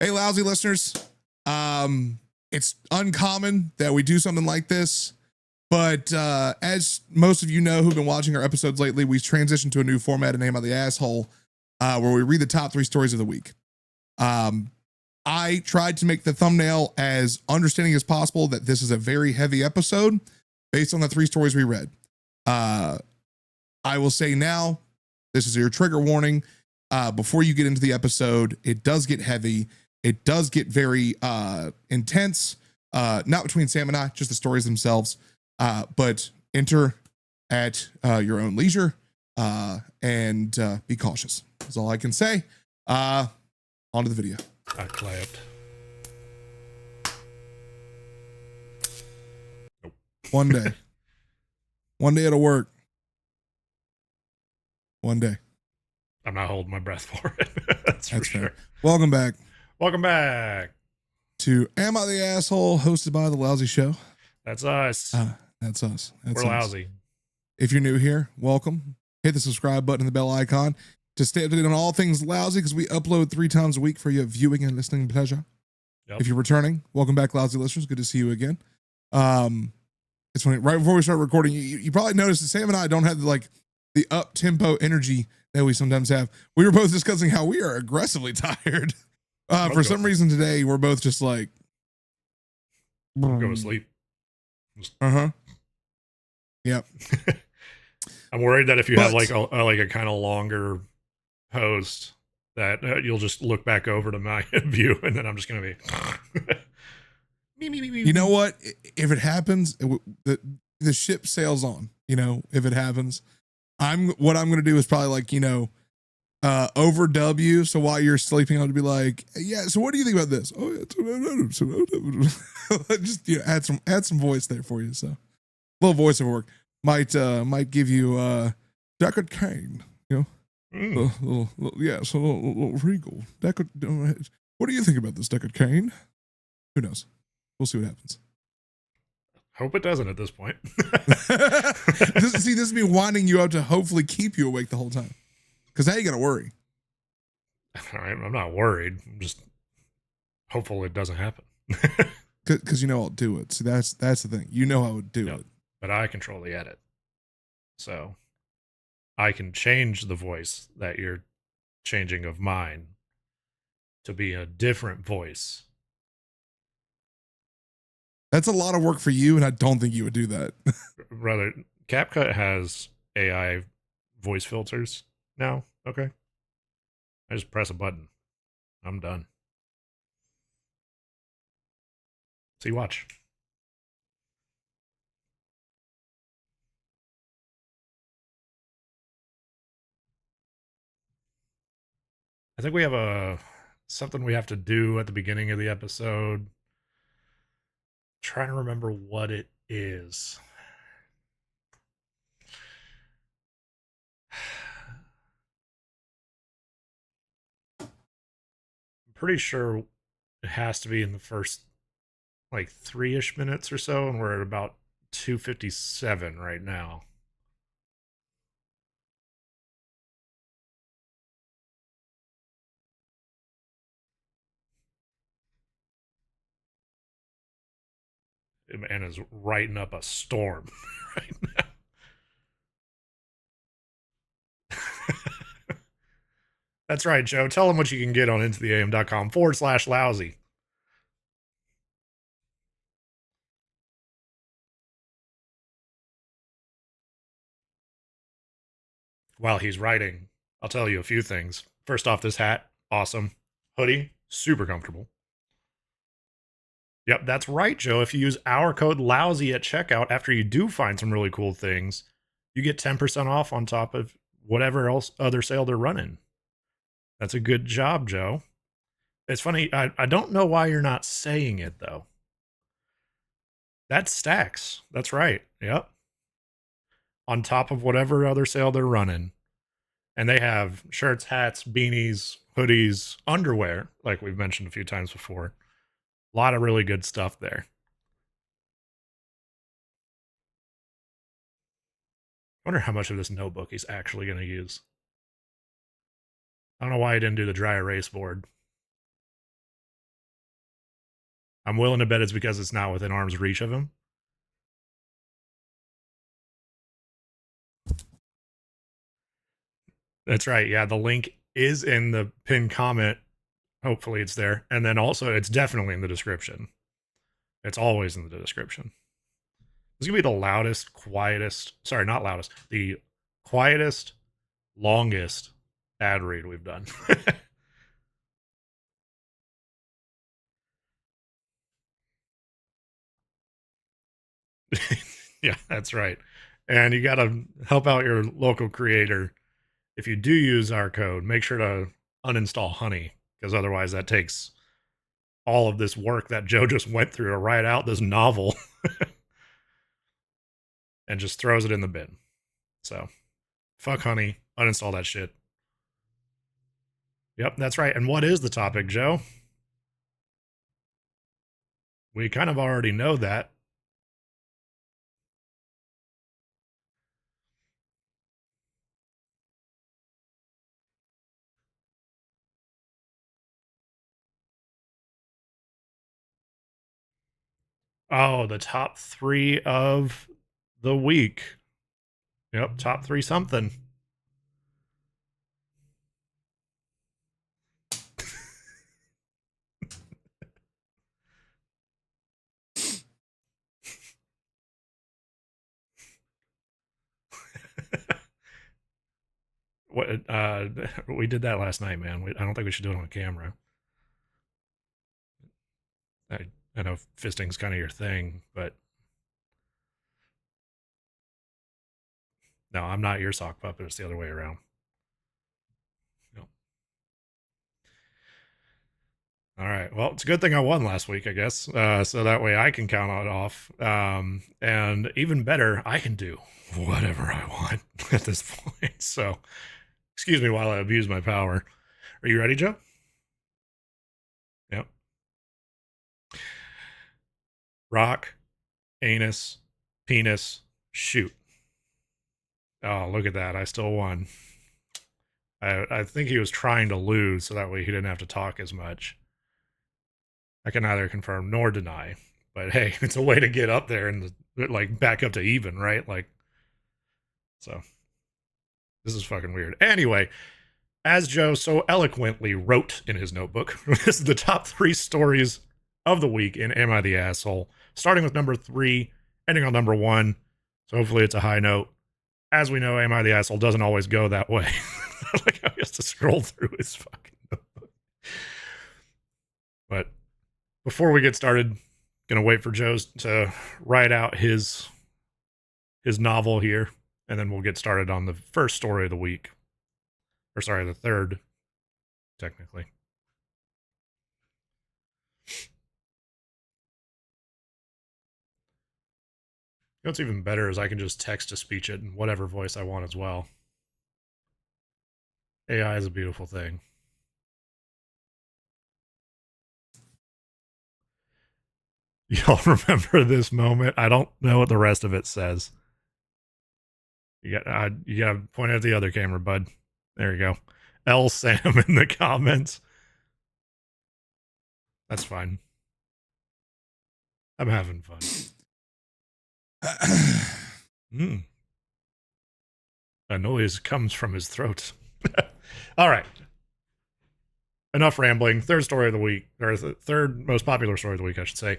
Hey, Lousy listeners. It's uncommon that we do something like this, but as most of you know who've been watching our episodes lately, we transitioned to a new format of Name of the Asshole, where we read the top 3 stories of the week. I tried to make the thumbnail as understanding as possible that this is a very heavy episode based on the 3 stories we read. I will say now, this is your trigger warning. Before you get into the episode, it does get heavy. It does get very intense, not between Sam and I, just the stories themselves, but enter at your own leisure and be cautious. That's all I can say. On to the video. I clapped. Nope. One day. One day it'll work. One day. I'm not holding my breath for it. That's for sure. Fair. Welcome back. Welcome back to Am I the Asshole, hosted by The Lousy Show. That's us. That's us. We're lousy. If you're new here, welcome. Hit the subscribe button and the bell icon to stay up to date on all things Lousy, because we upload 3 times a week for your viewing and listening pleasure. Yep. If you're returning, welcome back, Lousy listeners. Good to see you again. It's funny. Right before we start recording, you probably noticed that Sam and I don't have the up tempo energy that we sometimes have. We were both discussing how we are aggressively tired. For some reason today, we're both just like, go to sleep. Yep. I'm worried that if you have like a kind of longer host, that you'll just look back over to my view, and then I'm just gonna be. You know what? If it happens, the ship sails on. You know, if it happens, what I'm gonna do is probably like, overdub you, so while you're sleeping, I'll be like, yeah, so what do you think about this? Oh, yeah, just add some voice there for you. So a little voiceover work might give you Deckard Cain, little regal Deckard. What do you think about this, Deckard Cain? Who knows? We'll see what happens. Hope it doesn't at this point. This is me winding you up to hopefully keep you awake the whole time. Because now you got to worry. All right, I'm not worried. I'm just hopeful it doesn't happen. Because I'll do it. See, that's the thing. You know I would do it. But I control the edit. So I can change the voice that you're changing of mine to be a different voice. That's a lot of work for you, and I don't think you would do that. Rather, CapCut has AI voice filters now. Okay. I just press a button. I'm done. See, watch. I think we have something we have to do at the beginning of the episode. Trying to remember what it is. I'm pretty sure it has to be in the first like 3-ish minutes or so, and we're at about 2:57 right now. And is writing up a storm right now. That's right, Joe. Tell them what you can get on intotheam.com/lousy. While he's writing, I'll tell you a few things. First off, this hat, awesome. Hoodie, super comfortable. Yep, that's right, Joe. If you use our code LOUSY at checkout after you do find some really cool things, you get 10% off on top of whatever else other sale they're running. That's a good job, Joe. It's funny, I don't know why you're not saying it, though. That's stacks. That's right. Yep. On top of whatever other sale they're running. And they have shirts, hats, beanies, hoodies, underwear, like we've mentioned a few times before. A lot of really good stuff there. I wonder how much of this notebook he's actually going to use. I don't know why he didn't do the dry erase board. I'm willing to bet it's because it's not within arm's reach of him. That's right. Yeah, the link is in the pinned comment. Hopefully it's there. And then also it's definitely in the description. It's always in the description. This is going to be the loudest, quietest, sorry, not loudest, the quietest, longest ad read we've done. Yeah, that's right. And you got to help out your local creator. If you do use our code, make sure to uninstall Honey, because otherwise that takes all of this work that Joe just went through to write out this novel and just throws it in the bin. So fuck Honey, uninstall that shit. Yep, that's right. And what is the topic, Joe? We kind of already know that. Oh, the top 3 of the week. Yep, top 3 something. What we did that last night, man. I don't think we should do it on camera. I know fisting's kind of your thing, but no, I'm not your sock puppet. It's the other way around. No. All right. Well, it's a good thing I won last week, I guess. So that way I can count it off. And even better, I can do whatever I want at this point. So excuse me while I abuse my power. Are you ready, Joe? Yep. Rock, anus, penis, shoot. Oh, look at that. I still won. I think he was trying to lose so that way he didn't have to talk as much. I can neither confirm nor deny. But hey, it's a way to get up there and like back up to even, right? Like, so this is fucking weird. Anyway, as Joe so eloquently wrote in his notebook, this is the top 3 stories of the week in Am I the Asshole? Starting with number 3, ending on number 1. So hopefully it's a high note. As we know, Am I the Asshole doesn't always go that way. Like how he has to scroll through his fucking notebook. But before we get started, gonna wait for Joe to write out his novel here, and then we'll get started on the first story of the week. Or sorry, the third, technically. What's even better is I can just text to speech it in whatever voice I want as well. AI is a beautiful thing. Y'all remember this moment? I don't know what the rest of it says. You got to point at the other camera, bud. There you go. L Sam in the comments. That's fine. I'm having fun. A noise comes from his throat. All right. Enough rambling. Third story of the week, or the third most popular story of the week, I should say.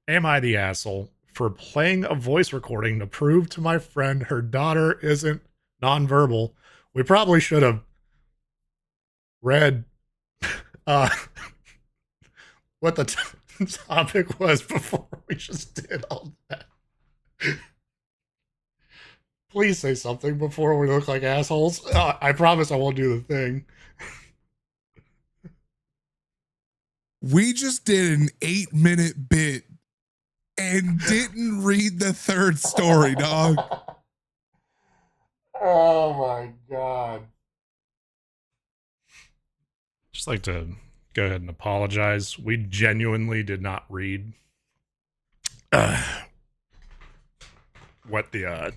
Am I the asshole for playing a voice recording to prove to my friend her daughter isn't nonverbal? We probably should have read what the topic was before we just did all that. Please say something before we look like assholes. I promise I won't do the thing. We just did an 8-minute bit and didn't read the third story, dog. Oh my God. Just like to go ahead and apologize. We genuinely did not read what the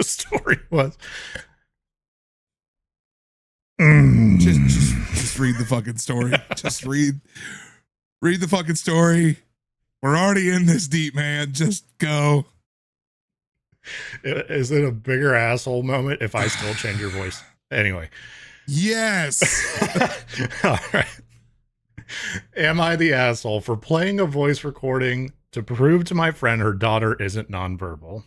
story was. Just read the fucking story. Just read the fucking story. We're already in this deep, man. Just go. Is it a bigger asshole moment if I still change your voice? Anyway. Yes. All right. Am I the asshole for playing a voice recording to prove to my friend her daughter isn't nonverbal?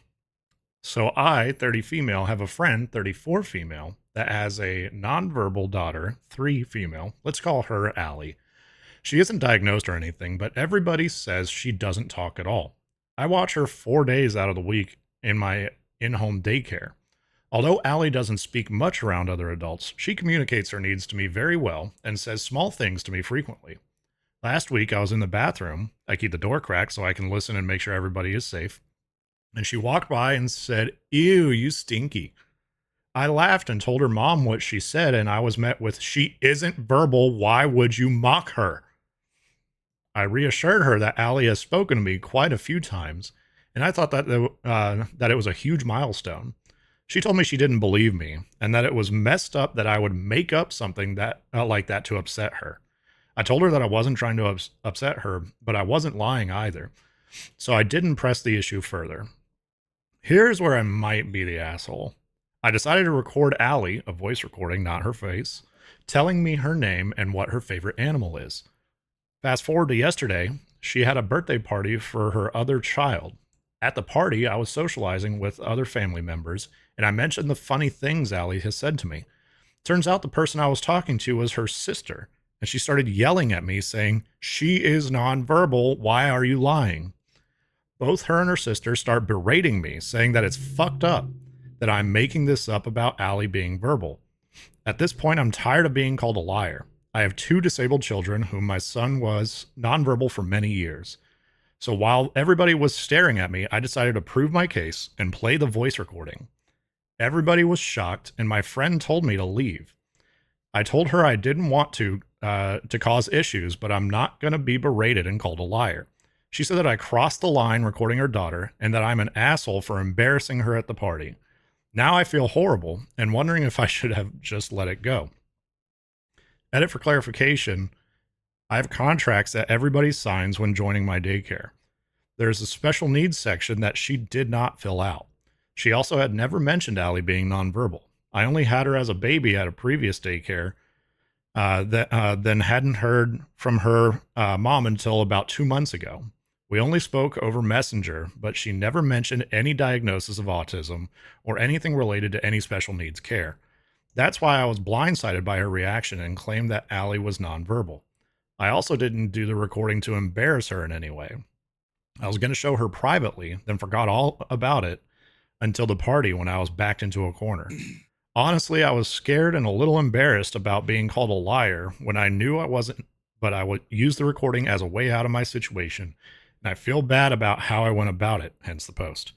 So I, 30 female, have a friend, 34 female, that has a nonverbal daughter, 3 female. Let's call her Allie. She isn't diagnosed or anything, but everybody says she doesn't talk at all. I watch her 4 days out of the week in my in-home daycare. Although Allie doesn't speak much around other adults, she communicates her needs to me very well and says small things to me frequently. Last week, I was in the bathroom. I keep the door cracked so I can listen and make sure everybody is safe. And she walked by and said, "Ew, you stinky." I laughed and told her mom what she said, and I was met with, "She isn't verbal. Why would you mock her?" I reassured her that Allie has spoken to me quite a few times, and I thought that it was a huge milestone. She told me she didn't believe me, and that it was messed up that I would make up something that like that to upset her. I told her that I wasn't trying to upset her, but I wasn't lying either. So I didn't press the issue further. Here's where I might be the asshole. I decided to record Allie, a voice recording, not her face, telling me her name and what her favorite animal is. Fast forward to yesterday, she had a birthday party for her other child. At the party, I was socializing with other family members, and I mentioned the funny things Allie has said to me. Turns out the person I was talking to was her sister, and she started yelling at me, saying, "She is nonverbal. Why are you lying?" Both her and her sister start berating me, saying that it's fucked up that I'm making this up about Allie being verbal. At this point, I'm tired of being called a liar. I have 2 disabled children whom my son was nonverbal for many years. So while everybody was staring at me, I decided to prove my case and play the voice recording. Everybody was shocked, and my friend told me to leave. I told her I didn't want to cause issues, but I'm not going to be berated and called a liar. She said that I crossed the line recording her daughter and that I'm an asshole for embarrassing her at the party. Now I feel horrible and wondering if I should have just let it go. Edit for clarification, I have contracts that everybody signs when joining my daycare. There's a special needs section that she did not fill out. She also had never mentioned Allie being nonverbal. I only had her as a baby at a previous daycare, then hadn't heard from her mom until about 2 months ago. We only spoke over Messenger, but she never mentioned any diagnosis of autism or anything related to any special needs care. That's why I was blindsided by her reaction and claimed that Allie was nonverbal. I also didn't do the recording to embarrass her in any way. I was going to show her privately, then forgot all about it until the party when I was backed into a corner. Honestly, I was scared and a little embarrassed about being called a liar when I knew I wasn't, but I would use the recording as a way out of my situation, and I feel bad about how I went about it, hence the post.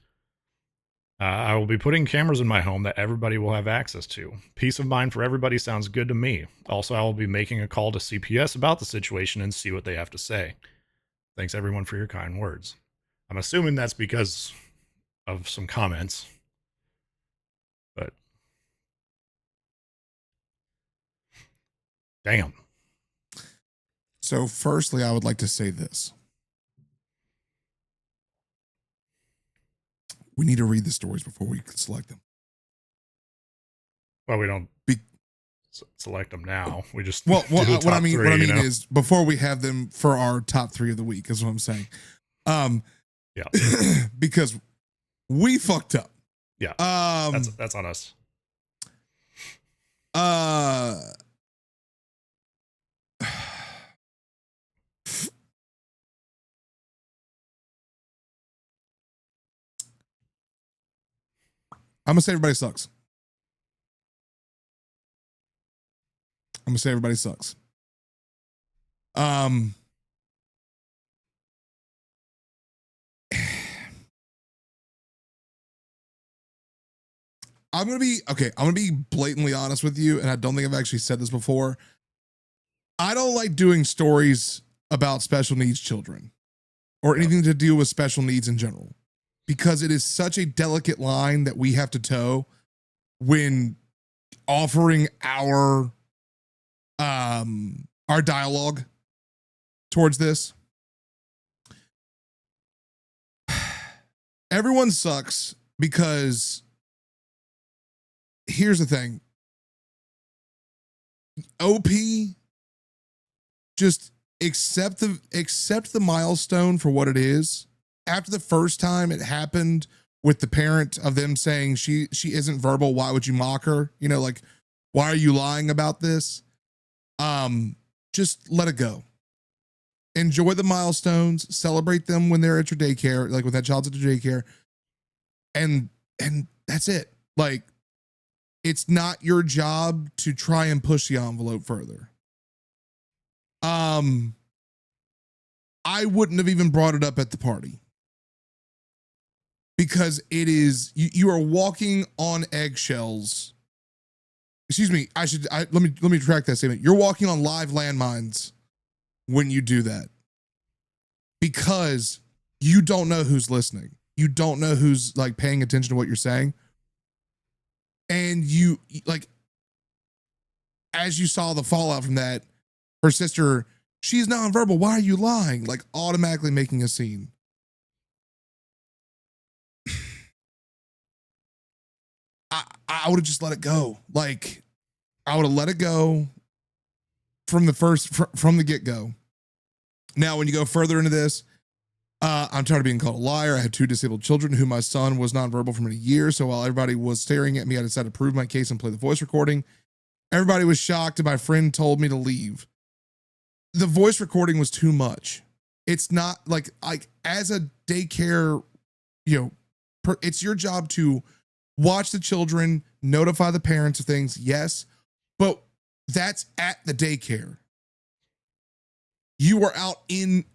I will be putting cameras in my home that everybody will have access to. Peace of mind for everybody sounds good to me. Also, I will be making a call to CPS about the situation and see what they have to say. Thanks everyone for your kind words. I'm assuming that's because of some comments, but damn. So, firstly, I would like to say this. We need to read the stories before we can select them. Well, we don't select them now. We just what I mean three, is before we have them for our top 3 of the week is what I'm saying. Yeah, because we fucked up. Yeah, that's on us. I'm gonna say everybody sucks. I'm gonna say everybody sucks. I'm gonna be blatantly honest with you, and I don't think I've actually said this before. I don't like doing stories about special needs children or anything to do with special needs in general, because it is such a delicate line that we have to toe when offering our dialogue towards this. everyone sucks because here's the thing. OP, just accept the milestone for what it is. After the first time it happened with the parent of them saying she isn't verbal, why would you mock her? You know, like, why are you lying about this? Just let it go. Enjoy the milestones, celebrate them when they're at your daycare, like when that child's at your daycare, and that's it. Like, it's not your job to try and push the envelope further. I wouldn't have even brought it up at the party because it is you are walking on eggshells. Excuse me. Let me retract that statement. You're walking on live landmines when you do that because you don't know who's listening. You don't know who's like paying attention to what you're saying. And you like, as you saw the fallout from that, her sister, she's nonverbal. Why are you lying? Like, automatically making a scene. I would have just let it go. Like, I would have let it go from the get-go. Now, when you go further into this, I'm tired of being called a liar. I had 2 disabled children who my son was nonverbal for many years. So while everybody was staring at me, I decided to prove my case and play the voice recording. Everybody was shocked, and my friend told me to leave. The voice recording was too much. It's not like as a daycare, it's your job to watch the children, notify the parents of things. Yes, but that's at the daycare. You are out in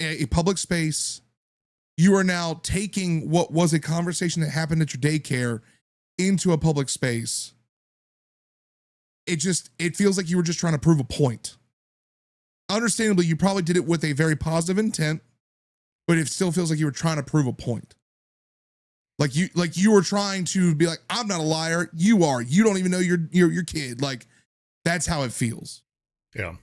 a public space. You are now taking what was a conversation that happened at your daycare into a public space. It feels like you were just trying to prove a point. Understandably, you probably did it with a very positive intent, but it still feels like you were trying to prove a point. Like you were trying to be like, I'm not a liar. You are. You don't even know your kid. Like, that's how it feels. Yeah.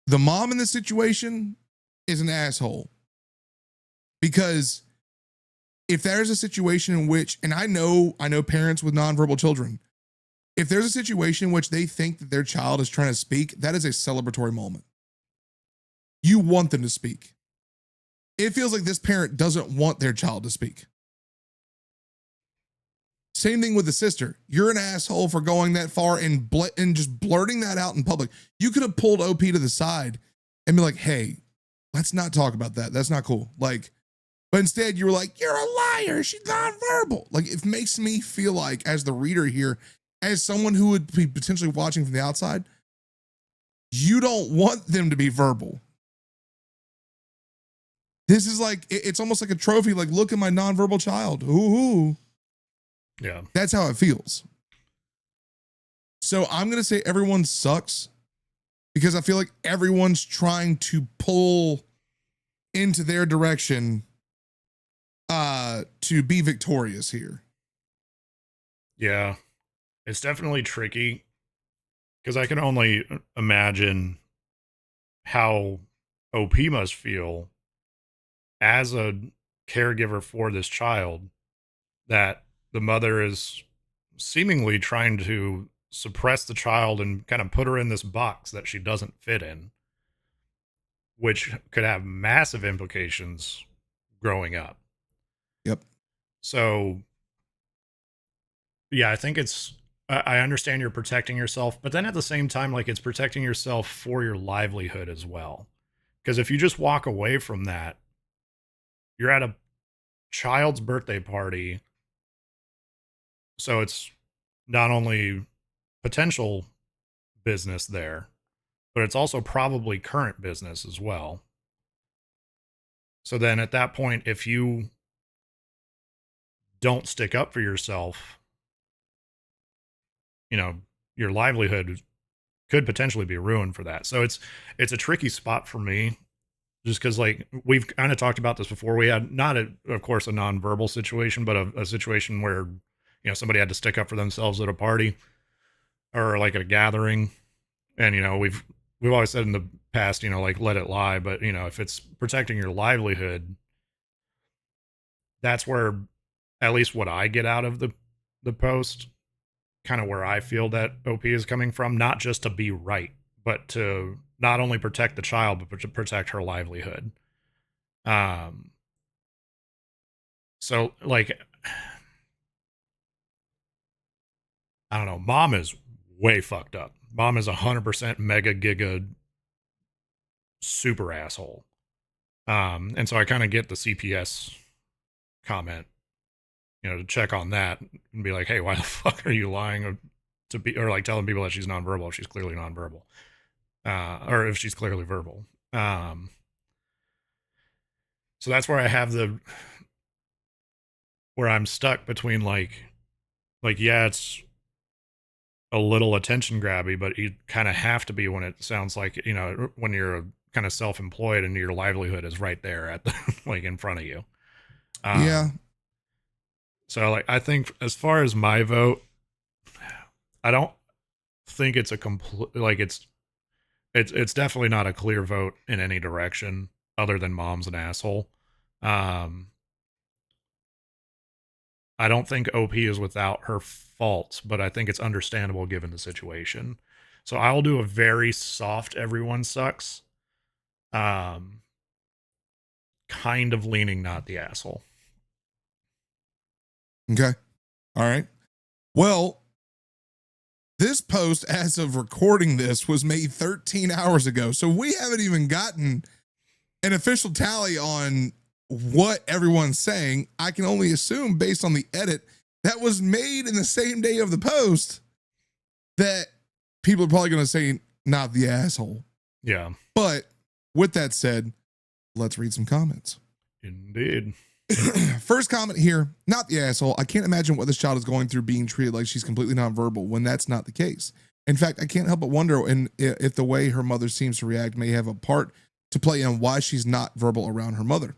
The mom in this situation is an asshole. Because if there's a situation in which, and I know parents with nonverbal children, if there's a situation in which they think that their child is trying to speak, that is a celebratory moment. You want them to speak. It feels like this parent doesn't want their child to speak. Same thing with the sister. You're an asshole for going that far and just blurting that out in public. You could have pulled OP to the side and be like, hey, let's not talk about that. That's not cool. Like, but instead you were like, you're a liar. She's nonverbal. Like, it makes me feel like, as the reader here, as someone who would be potentially watching from the outside, you don't want them to be verbal. This is like, it's almost like a trophy. Like, look at my nonverbal child. Ooh. Yeah. That's how it feels. So I'm going to say everyone sucks because I feel like everyone's trying to pull into their direction to be victorious here. Yeah. It's definitely tricky because I can only imagine how OP must feel as a caregiver for this child, that the mother is seemingly trying to suppress the child and kind of put her in this box that she doesn't fit in, which could have massive implications growing up. Yep. So, yeah, I think I understand you're protecting yourself, but then at the same time, like, it's protecting yourself for your livelihood as well. Because if you just walk away from that, you're at a child's birthday party. So it's not only potential business there, but it's also probably current business as well. So then at that point, if you don't stick up for yourself, your livelihood could potentially be ruined for that. So it's a tricky spot for me, just because, like, we've kind of talked about this before. We had not of course, a nonverbal situation, but a situation where, somebody had to stick up for themselves at a party or like at a gathering. And, we've always said in the past, like, let it lie. But, if it's protecting your livelihood, that's where, at least what I get out of the post, kind of where I feel that OP is coming from, not just to be right, but to not only protect the child, but to protect her livelihood. So like, I don't know, mom is way fucked up. Mom is 100% mega giga super asshole. And so I kind of get the CPS comment, to check on that and be like, hey, why the fuck are you lying to be, or like telling people that she's nonverbal if she's clearly nonverbal, or if she's clearly verbal. So that's where I have where I'm stuck between yeah, it's a little attention grabby, but you kind of have to be when it sounds like, when you're kind of self-employed and your livelihood is right there at the, like in front of you. Yeah. So like, I think as far as my vote, I don't think it's a complete, like it's definitely not a clear vote in any direction other than mom's an asshole. Um, I don't think OP is without her faults, but I think it's understandable given the situation. So I'll do a very soft everyone sucks. Um, kind of leaning not the asshole. Okay. All right. Well, this post, as of recording this, was made 13 hours ago. So we haven't even gotten an official tally on what everyone's saying. I can only assume, based on the edit that was made in the same day of the post, that people are probably going to say, not the asshole. Yeah. But with that said, let's read some comments. Indeed. First comment here, not the asshole. I can't imagine what this child is going through being treated like she's completely nonverbal when that's not the case. In fact, I can't help but wonder if the way her mother seems to react may have a part to play in why she's not verbal around her mother.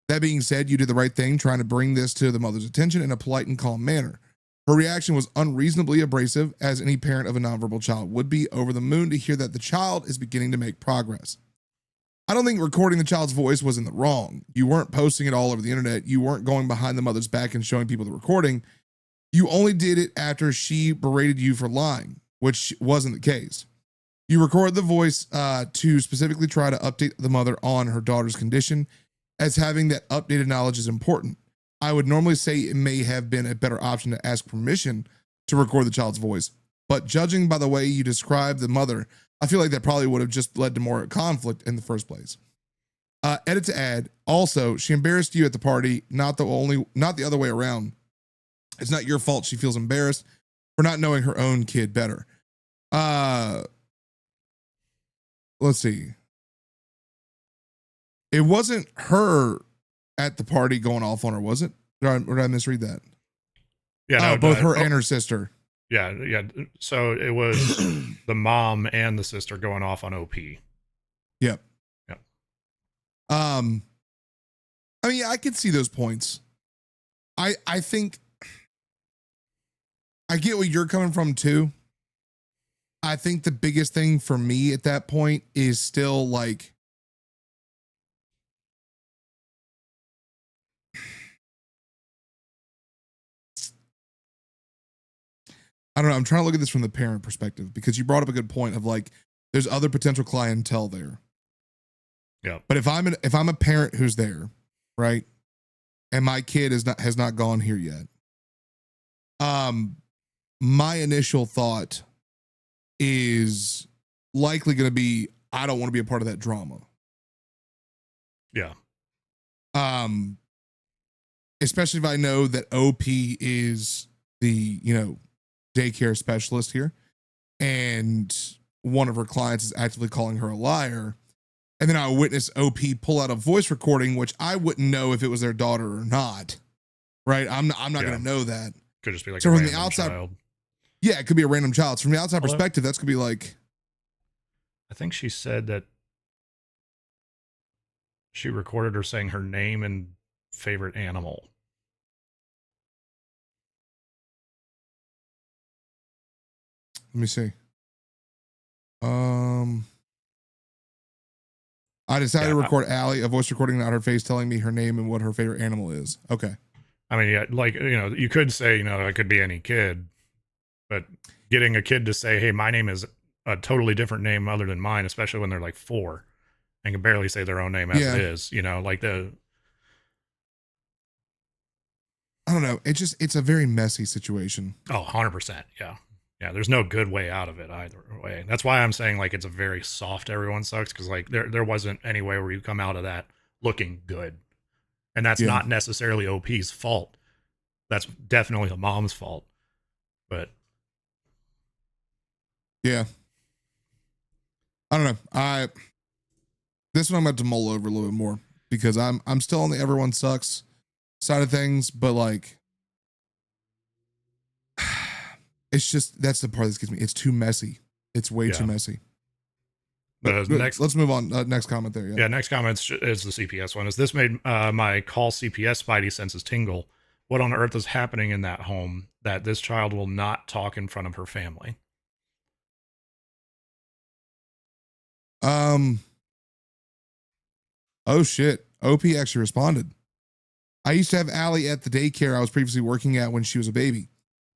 That being said, you did the right thing trying to bring this to the mother's attention in a polite and calm manner. Her reaction was unreasonably abrasive, as any parent of a nonverbal child would be over the moon to hear that the child is beginning to make progress. I don't think recording the child's voice was in the wrong. You weren't posting it all over the internet. You weren't going behind the mother's back and showing people the recording. You only did it after she berated you for lying, which wasn't the case. You recorded the voice to specifically try to update the mother on her daughter's condition, as having that updated knowledge is important. I would normally say it may have been a better option to ask permission to record the child's voice, but judging by the way you described the mother, I feel like that probably would have just led to more conflict in the first place. Edit to add. Also, she embarrassed you at the party, not the other way around. It's not your fault she feels embarrassed for not knowing her own kid better. Let's see. It wasn't her at the party going off on her, was it? Or did I misread that? Yeah. Both her and her sister. Yeah. So it was the mom and the sister going off on OP. Yep. Yep. I mean, I could see those points. I think I get where you're coming from too. I think the biggest thing for me at that point is still like, I don't know. I'm trying to look at this from the parent perspective because you brought up a good point of like, there's other potential clientele there. Yeah. But if I'm a parent who's there, right, and my kid has not gone here yet, my initial thought is likely going to be, I don't want to be a part of that drama. Yeah. Especially if I know that OP is the, daycare specialist here, and one of her clients is actively calling her a liar. And then I witness OP pull out a voice recording, which I wouldn't know if it was their daughter or not. Right. I'm not going to know that. Could just be like so a from random the outside child. Yeah, it could be a random child. So from the outside perspective, that's gonna be like, I think she said that she recorded her saying her name and favorite animal. let me see. Um I decided Yeah. to record Allie, a voice recording, not her face, telling me her name and what her favorite animal is. Okay. I mean, yeah, like, you could say, it could be any kid, but getting a kid to say, hey, my name is a totally different name other than mine, especially when they're like 4 and can barely say their own name as it is, like I don't know. It's a very messy situation. 100%. Yeah. Yeah. There's no good way out of it either way. That's why I'm saying like it's a very soft everyone sucks, because like there wasn't any way where you come out of that looking good. And that's not necessarily OP's fault. That's definitely the mom's fault. But yeah. I don't know. This one I'm going to mull over a little bit more because I'm still on the everyone sucks side of things, but like it's just that's the part that gets me. It's too messy. It's way too messy. But let's move on. Next comment there. Yeah. Next comment is the CPS one. Is this made my call CPS spidey senses tingle? What on earth is happening in that home that this child will not talk in front of her family? Oh shit. OP actually responded. I used to have Allie at the daycare I was previously working at when she was a baby.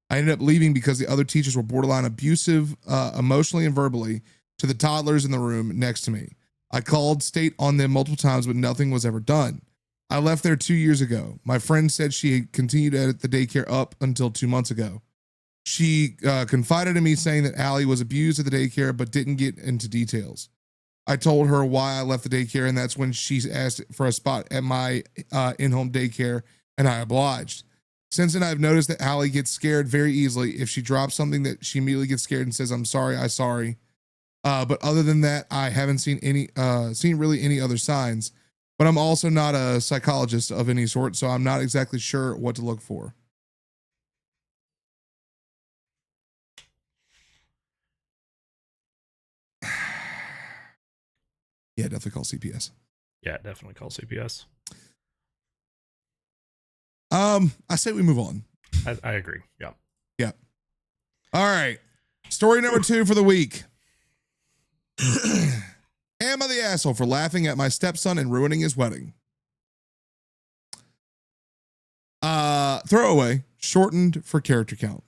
I ended up leaving because the other teachers were borderline abusive, emotionally and verbally, to the toddlers in the room next to me. I called state on them multiple times, but nothing was ever done. I left there 2 years ago. My friend said she had continued at the daycare up until 2 months ago. She confided in me saying that Allie was abused at the daycare, but didn't get into details. I told her why I left the daycare, and that's when she asked for a spot at my in-home daycare, and I obliged. Since then, I've noticed that Allie gets scared very easily. If she drops something, that she immediately gets scared and says, "I'm sorry, I'm sorry." But other than that, I haven't seen really any other signs. But I'm also not a psychologist of any sort, so I'm not exactly sure what to look for. Yeah, definitely call CPS. Yeah, definitely call CPS. I say we move on. I agree. Yeah. Yeah. All right. Story number 2 for the week. Am I the asshole for laughing at my stepson and ruining his wedding? Throwaway, shortened for character count.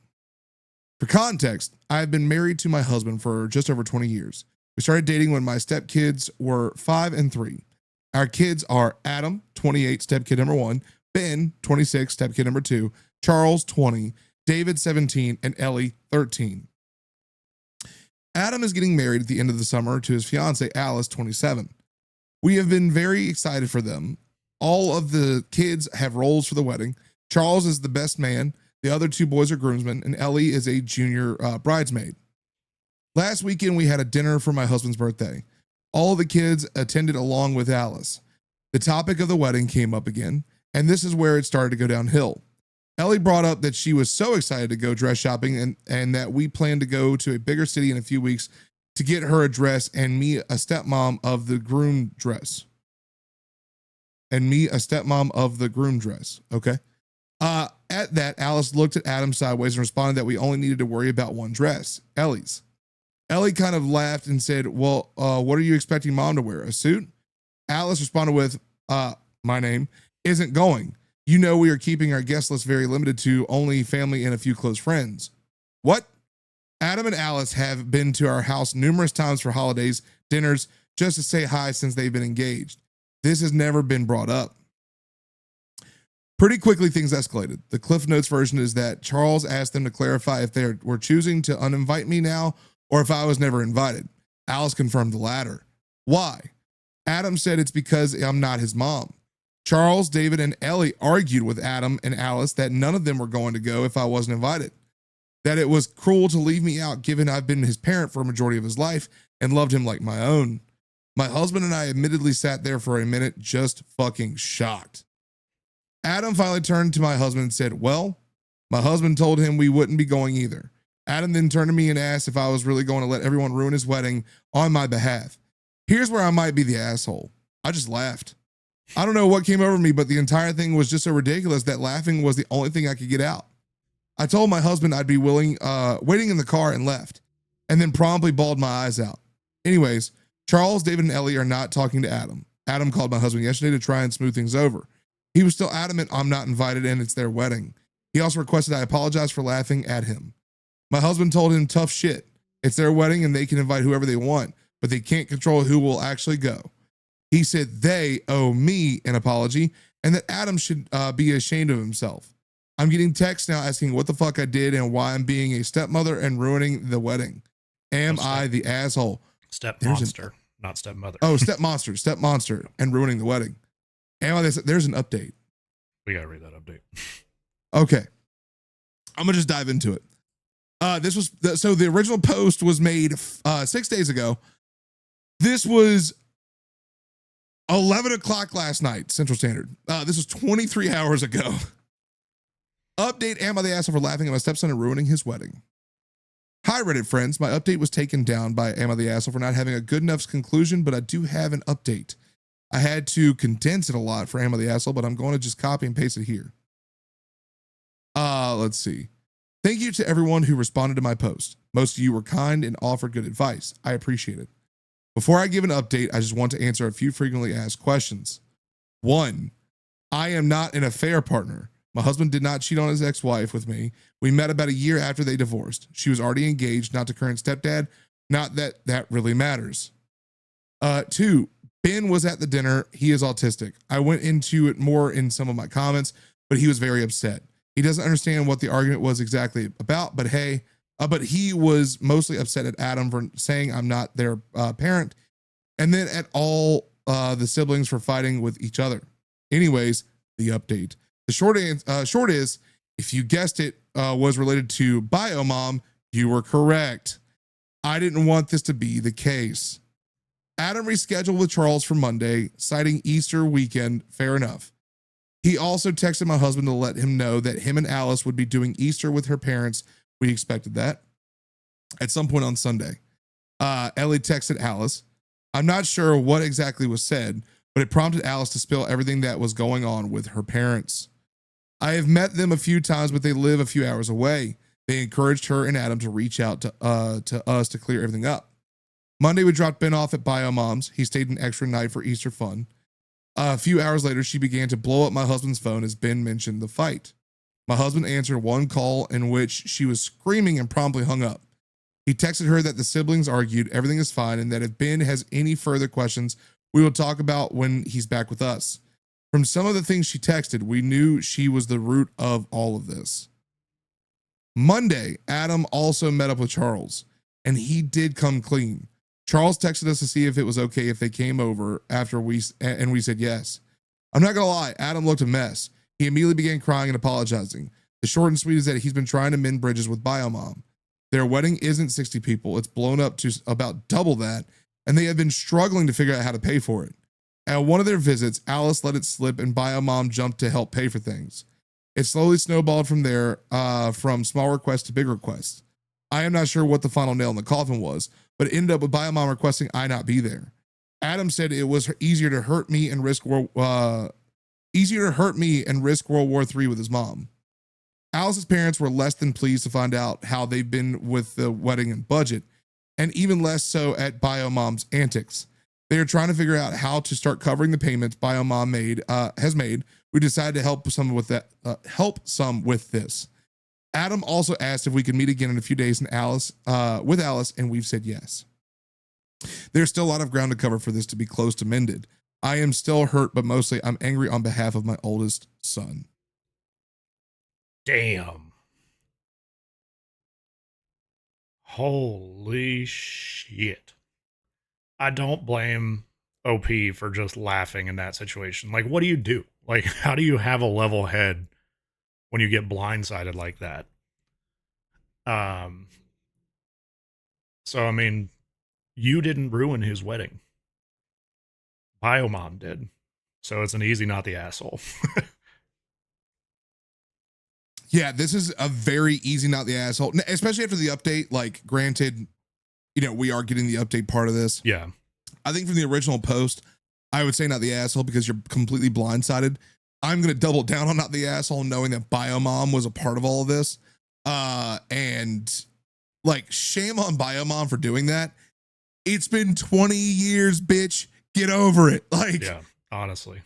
For context, I've been married to my husband for just over 20 years. We started dating when my stepkids were 5 and 3. Our kids are Adam, 28, stepkid number 1, Ben, 26, stepkid number 2, Charles, 20, David, 17, and Ellie, 13. Adam is getting married at the end of the summer to his fiancee, Alice, 27. We have been very excited for them. All of the kids have roles for the wedding. Charles is the best man. The other 2 boys are groomsmen, and Ellie is a junior bridesmaid. Last weekend, we had a dinner for my husband's birthday. All the kids attended along with Alice. The topic of the wedding came up again, and this is where it started to go downhill. Ellie brought up that she was so excited to go dress shopping and that we plan to go to a bigger city in a few weeks to get her a dress and me a stepmom of the groom dress. Okay. At that, Alice looked at Adam sideways and responded that we only needed to worry about one dress, Ellie's. Ellie kind of laughed and said, well, what are you expecting mom to wear? A suit? Alice responded with, my name isn't going. You know, we are keeping our guest list very limited to only family and a few close friends. What? Adam and Alice have been to our house numerous times for holidays, dinners, just to say hi since they've been engaged. This has never been brought up. Pretty quickly, things escalated. The Cliff Notes version is that Charles asked them to clarify if they were choosing to uninvite me now or if I was never invited. Alice confirmed the latter. Why? Adam said it's because I'm not his mom. Charles, David, and Ellie argued with Adam and Alice that none of them were going to go if I wasn't invited. That it was cruel to leave me out given I've been his parent for a majority of his life and loved him like my own. My husband and I admittedly sat there for a minute just fucking shocked. Adam finally turned to my husband and said, well, my husband told him we wouldn't be going either. Adam then turned to me and asked if I was really going to let everyone ruin his wedding on my behalf. Here's where I might be the asshole. I just laughed. I don't know what came over me, but the entire thing was just so ridiculous that laughing was the only thing I could get out. I told my husband I'd be waiting in the car and left, and then promptly bawled my eyes out. Anyways, Charles, David, and Ellie are not talking to Adam. Adam called my husband yesterday to try and smooth things over. He was still adamant I'm not invited and it's their wedding. He also requested I apologize for laughing at him. My husband told him tough shit. It's their wedding and they can invite whoever they want, but they can't control who will actually go. He said they owe me an apology and that Adam should be ashamed of himself. I'm getting texts now asking what the fuck I did and why I'm being a stepmother and ruining the wedding. Am I the asshole? Step monster, not stepmother. Oh, step monster and ruining the wedding. Am I this? There's an update. We gotta read that update. Okay. I'm gonna just dive into it. This was so the original post was made 6 days ago. This was 11 o'clock last night, Central Standard. This was 23 hours ago. Update, am I the asshole for laughing at my stepson and ruining his wedding? Hi, Reddit friends. My update was taken down by Am I the asshole for not having a good enough conclusion, but I do have an update. I had to condense it a lot for Am I the asshole, but I'm going to just copy and paste it here. Let's see. Thank you to everyone who responded to my post. Most of you were kind and offered good advice. I appreciate it. Before I give an update, I just want to answer a few frequently asked questions. 1, I am not an affair partner. My husband did not cheat on his ex-wife with me. We met about a year after they divorced. She was already engaged, not to current stepdad. Not that that really matters. 2, Ben was at the dinner. He is autistic. I went into it more in some of my comments, but he was very upset. He doesn't understand what the argument was exactly about, but hey, but he was mostly upset at Adam for saying I'm not their parent, and then at all the siblings for fighting with each other. Anyways, the update. The short is, if you guessed it was related to Biomom, you were correct. I didn't want this to be the case. Adam rescheduled with Charles for Monday, citing Easter weekend. Fair enough. He also texted my husband to let him know that him and Alice would be doing Easter with her parents. We expected that at some point on Sunday. Ellie texted Alice. I'm not sure what exactly was said, but it prompted Alice to spill everything that was going on with her parents. I have met them a few times, but they live a few hours away. They encouraged her and Adam to reach out to us to clear everything up. Monday, we dropped Ben off at Biomom's. He stayed an extra night for Easter fun. A few hours later, she began to blow up my husband's phone as Ben mentioned the fight. My husband answered one call in which she was screaming and promptly hung up. He texted her that the siblings argued, everything is fine, and that if Ben has any further questions, we will talk about when he's back with us. From some of the things she texted, we knew she was the root of all of this. Monday, Adam also met up with Charles, and he did come clean. Charles texted us to see if it was okay if they came over after we said yes. I'm not gonna lie, Adam looked a mess. He immediately began crying and apologizing. The short and sweet is that he's been trying to mend bridges with Biomom. Their wedding isn't 60 people. It's blown up to about double that, and they have been struggling to figure out how to pay for it. At one of their visits, Alice let it slip and Biomom jumped to help pay for things. It slowly snowballed from there, from small requests to big requests. I am not sure what the final nail in the coffin was, but it ended up with Biomom requesting I not be there. Adam said it was easier to hurt me and risk World War III with his mom. Alice's parents were less than pleased to find out how they've been with the wedding and budget, and even less so at Biomom's antics. They are trying to figure out how to start covering the payments Biomom has made. We decided to help some with this. Adam also asked if we could meet again in a few days with Alice, and we've said yes. There's still a lot of ground to cover for this to be close to mended. I am still hurt, but mostly I'm angry on behalf of my oldest son. Damn. Holy shit. I don't blame OP for just laughing in that situation. Like, what do you do? Like, how do you have a level head when you get blindsided like that? So, I mean, you didn't ruin his wedding. Biomom did. So it's an easy not the asshole. Yeah, this is a very easy not the asshole, especially after the update. Like, granted, we are getting the update part of this. Yeah. I think from the original post, I would say not the asshole because you're completely blindsided. I'm going to double down on not the asshole, knowing that Biomom was a part of all of this. And like, shame on Biomom for doing that. It's been 20 years, bitch. Get over it. Like, Yeah, honestly.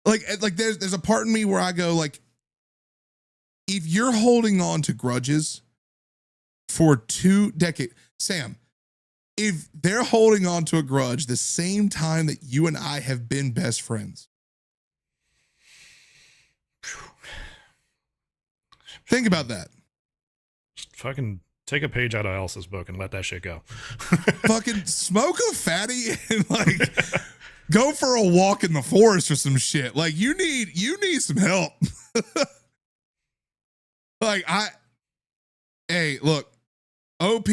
like there's a part in me where I go, like, if you're holding on to grudges for 2 decades, Sam, if they're holding on to a grudge the same time that you and I have been best friends, think about that. Just fucking take a page out of Elsa's book and let that shit go. Fucking smoke a fatty and like go for a walk in the forest or some shit. Like you need some help. Like hey, look, OP,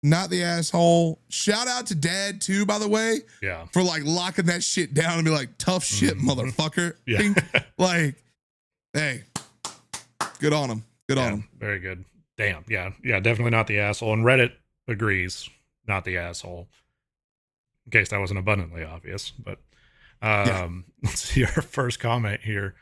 not the asshole. Shout out to Dad too, by the way. Yeah. For like locking that shit down and be like, tough shit, motherfucker. Yeah. Like, hey, good on him. Good on him. Very good. Damn. Yeah. Yeah. Definitely not the asshole. And Reddit agrees, not the asshole. In case that wasn't abundantly obvious. But let's see our first comment here.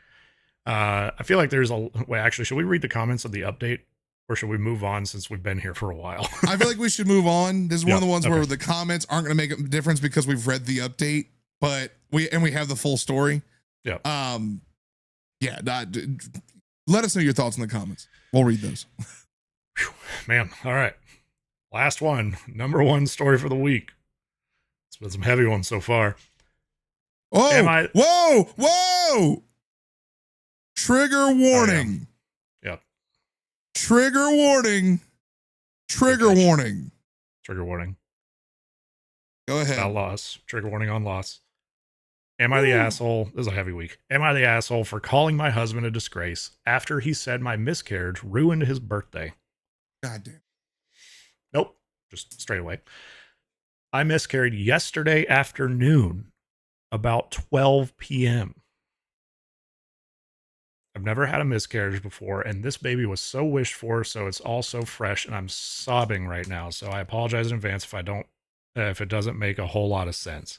I feel like there's a wait, actually, should we read the comments of the update? Or should we move on since we've been here for a while? I feel like we should move on. This is one of the ones where the comments aren't going to make a difference because we've read the update, but we have the full story. Yeah. Yeah. Let us know your thoughts in the comments. We'll read those. Whew, man. All right. Last one. Number one story for the week. It's been some heavy ones so far. Oh, whoa. Trigger warning. Yep. Trigger warning. Trigger warning. Trigger warning. Go ahead. About loss. Trigger warning on loss. Am I the asshole? This is a heavy week. Am I the asshole for calling my husband a disgrace after he said my miscarriage ruined his birthday? God damn. Nope. Just straight away. I miscarried yesterday afternoon about 12 p.m. I've never had a miscarriage before, and this baby was so wished for, so it's all so fresh, and I'm sobbing right now. So I apologize in advance if it doesn't make a whole lot of sense.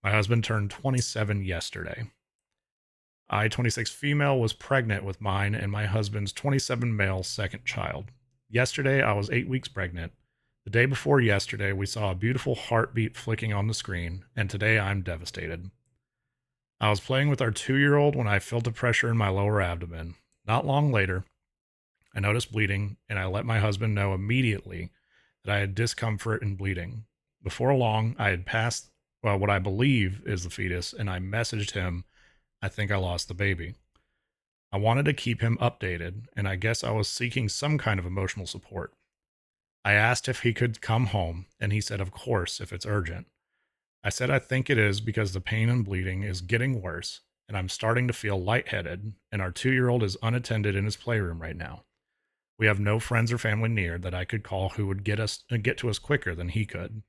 My husband turned 27 yesterday. I, 26 female, was pregnant with mine and my husband's 27 male second child. Yesterday, I was 8 weeks pregnant. The day before yesterday, we saw a beautiful heartbeat flicking on the screen, and today I'm devastated. I was playing with our 2-year-old when I felt a pressure in my lower abdomen. Not long later, I noticed bleeding, and I let my husband know immediately that I had discomfort and bleeding. Before long, I had passed what I believe is the fetus, and I messaged him, I think I lost the baby. I wanted to keep him updated, and I guess I was seeking some kind of emotional support. I asked if he could come home, and he said, of course, if it's urgent. I said I think it is because the pain and bleeding is getting worse, and I'm starting to feel lightheaded, and our 2-year-old is unattended in his playroom right now. We have no friends or family near that I could call who would get to us quicker than he could.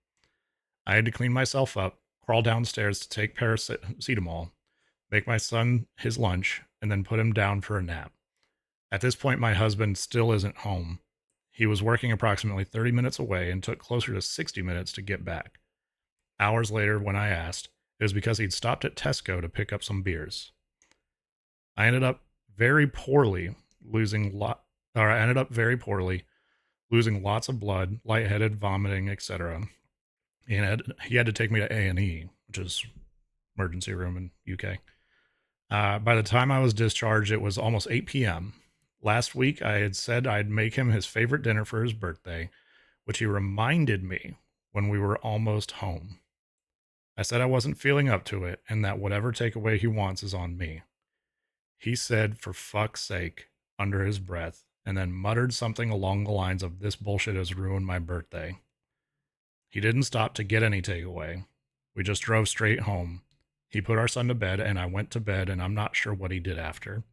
I had to clean myself up, crawl downstairs to take paracetamol, make my son his lunch, and then put him down for a nap. At this point, my husband still isn't home. He was working approximately 30 minutes away and took closer to 60 minutes to get back. Hours later, when I asked, it was because he'd stopped at Tesco to pick up some beers. I ended up very poorly, losing lots of blood, lightheaded, vomiting, etc. And he had to take me to A&E, which is emergency room in UK. By the time I was discharged, it was almost 8 p.m. Last week, I had said I'd make him his favorite dinner for his birthday, which he reminded me when we were almost home. I said I wasn't feeling up to it and that whatever takeaway he wants is on me. He said, for fuck's sake, under his breath, and then muttered something along the lines of, this bullshit has ruined my birthday. He didn't stop to get any takeaway. We just drove straight home. He put our son to bed and I went to bed, and I'm not sure what he did after.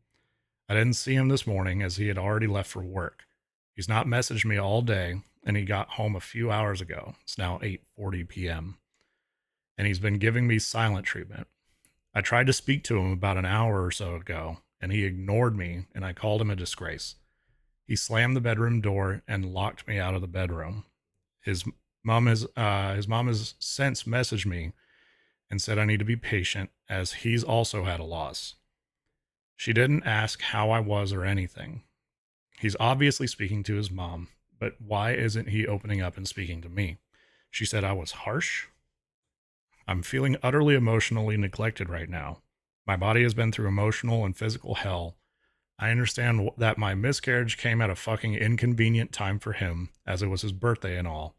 I didn't see him this morning as he had already left for work. He's not messaged me all day, and he got home a few hours ago. It's now 8:40 p.m. And he's been giving me silent treatment. I tried to speak to him about an hour or so ago, and he ignored me, and I called him a disgrace. He slammed the bedroom door and locked me out of the bedroom. His mom has since messaged me and said I need to be patient as he's also had a loss. She didn't ask how I was or anything. He's obviously speaking to his mom, but why isn't he opening up and speaking to me? She said I was harsh. I'm feeling utterly emotionally neglected right now. My body has been through emotional and physical hell. I understand that my miscarriage came at a fucking inconvenient time for him, as it was his birthday and all.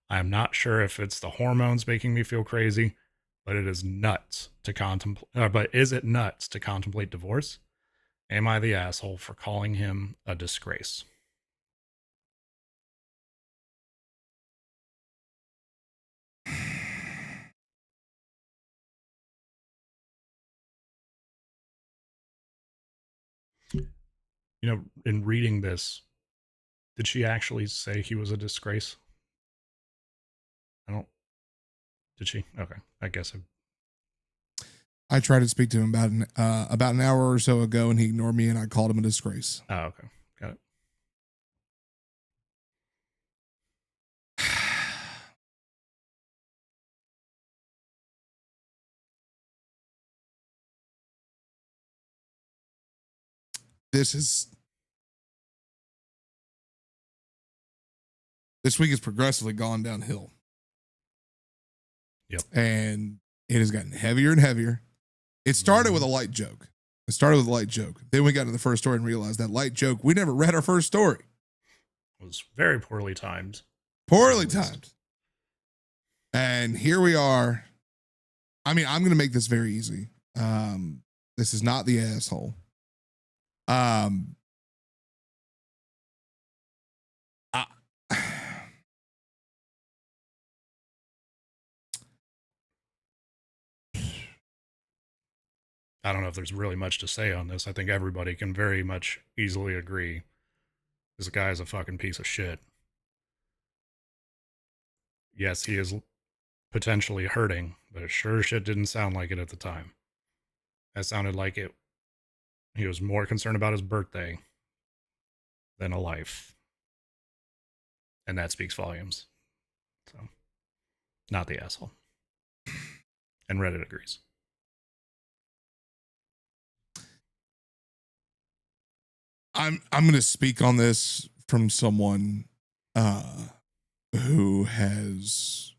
I am not sure if it's the hormones making me feel crazy, but it is nuts to contemplate. But is it nuts to contemplate divorce? Am I the asshole for calling him a disgrace? You know, in reading this, did she actually say he was a disgrace? I don't. Did she? Okay, I guess. I tried to speak to him about an hour or so ago, and he ignored me, and I called him a disgrace. Oh, okay, got it. This week has progressively gone downhill. Yep. And it has gotten heavier and heavier. It started with a light joke. Then we got to the first story and realized that light joke, we never read our first story. It was very poorly timed. Poorly timed. And here we are. I mean, I'm going to make this very easy. This is not the asshole. I don't know if there's really much to say on this. I think everybody can very much easily agree this guy is a fucking piece of shit. Yes, he is potentially hurting, but it sure shit didn't sound like it at the time. That sounded like it. He was more concerned about his birthday than a life. And that speaks volumes. So, not the asshole. And Reddit agrees. I'm going to speak on this from someone who has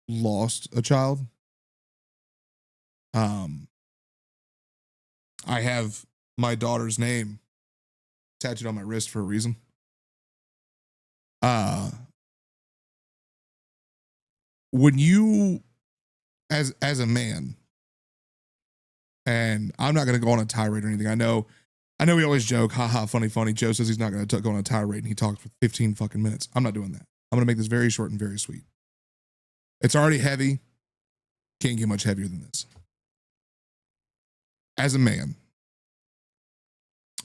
lost a child. I have my daughter's name tattooed on my wrist for a reason. When you, as a man, and I'm not going to go on a tirade or anything. I know we always joke, haha, funny. Joe says he's not going to go on a tirade, and he talks for 15 fucking minutes. I'm not doing that. I'm going to make this very short and very sweet. It's already heavy. Can't get much heavier than this. As a man,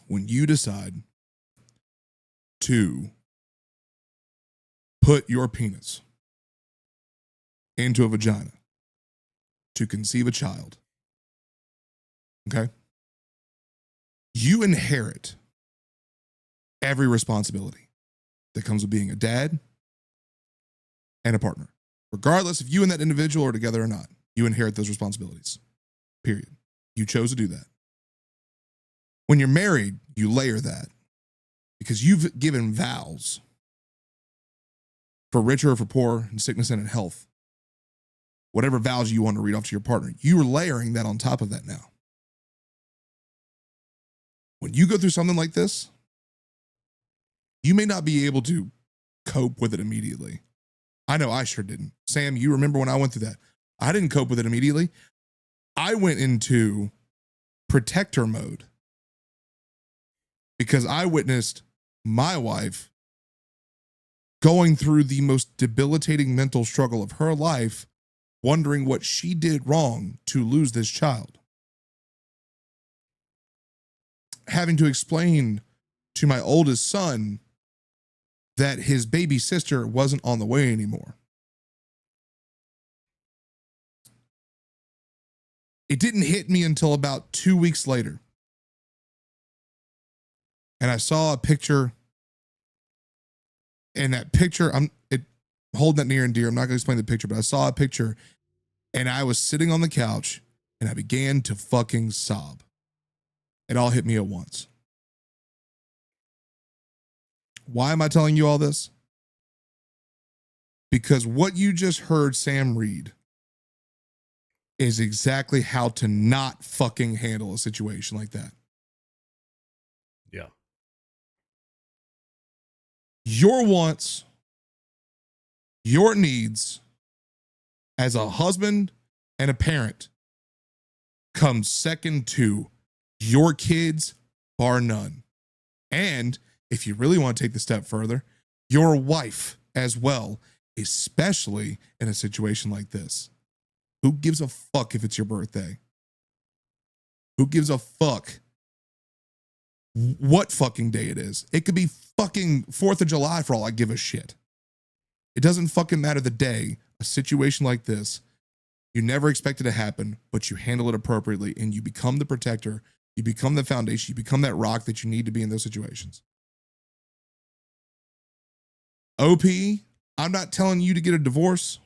when you decide to put your penis into a vagina to conceive a child, okay, you inherit every responsibility that comes with being a dad and a partner. Regardless if you and that individual are together or not, you inherit those responsibilities. Period. You chose to do that. When you're married, you layer that because you've given vows for richer or for poor, in sickness and in health. Whatever vows you want to read off to your partner, you are layering that on top of that now. When you go through something like this, you may not be able to cope with it immediately. I know I sure didn't. Sam, you remember when I went through that? I didn't cope with it immediately. I went into protector mode because I witnessed my wife going through the most debilitating mental struggle of her life, wondering what she did wrong to lose this child. Having to explain to my oldest son that his baby sister wasn't on the way anymore. It didn't hit me until about 2 weeks later. And I saw a picture. And that picture, I'm holding that near and dear. I'm not going to explain the picture, but I saw a picture and I was sitting on the couch and I began to fucking sob. It all hit me at once. Why am I telling you all this? because what you just heard Sam read is exactly how to not fucking handle a situation like that. Yeah. Your wants, your needs as a husband and a parent comes second to your kids, bar none. And if you really want to take the step further, your wife as well, especially in a situation like this. Who gives a fuck if it's your birthday? Who gives a fuck what fucking day it is? It could be fucking 4th of July for all I give a shit. It doesn't fucking matter the day. A situation like this, you never expect it to happen, but you handle it appropriately and you become the protector. You become the foundation. You become that rock that you need to be in those situations. OP, I'm not telling you to get a divorce.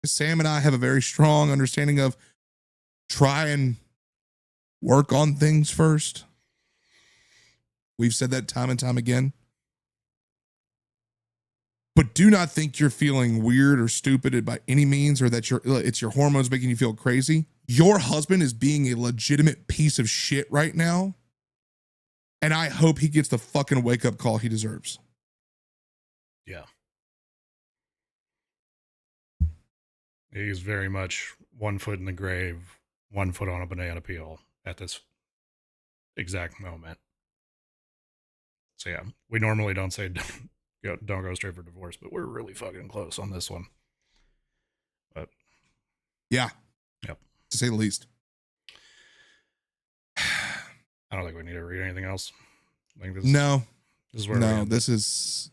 Sam and I have a very strong understanding of try and work on things first. We've said that time and time again. But do not think you're feeling weird or stupid by any means, or that it's your hormones making you feel crazy. Your husband is being a legitimate piece of shit right now. And I hope he gets the fucking wake up call he deserves. Yeah. He's very much 1 foot in the grave, 1 foot on a banana peel at this exact moment. So yeah, we normally don't say don't go straight for divorce, but we're really fucking close on this one. But yeah, yep, to say the least. I don't think we need to read anything else. I think this is where no, this is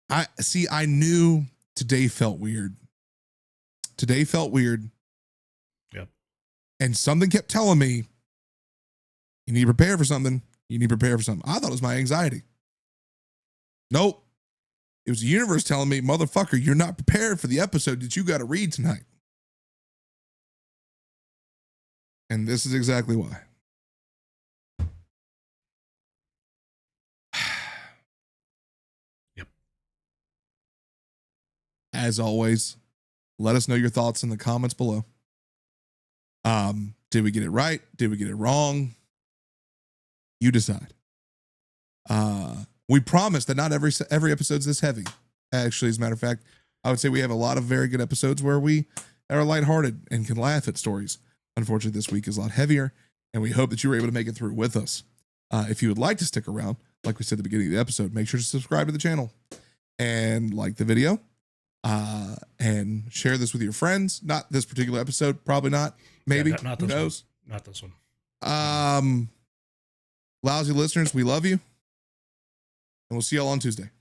I knew today felt weird. Yep. And something kept telling me, you need to prepare for something. I thought it was my anxiety. Nope. It was the universe telling me, motherfucker, you're not prepared for the episode that you got to read tonight. And this is exactly why. Yep. As always, let us know your thoughts in the comments below. Did we get it right? Did we get it wrong? You decide. We promise that not every episode's this heavy. Actually, as a matter of fact, I would say we have a lot of very good episodes where we are lighthearted and can laugh at stories. Unfortunately, this week is a lot heavier, and we hope that you were able to make it through with us. If you would like to stick around, like we said at the beginning of the episode, make sure to subscribe to the channel and like the video, and share this with your friends. Not this particular episode, probably not. Maybe, not who this knows? One. Not this one. Lousy listeners, we love you, and we'll see y'all on Tuesday.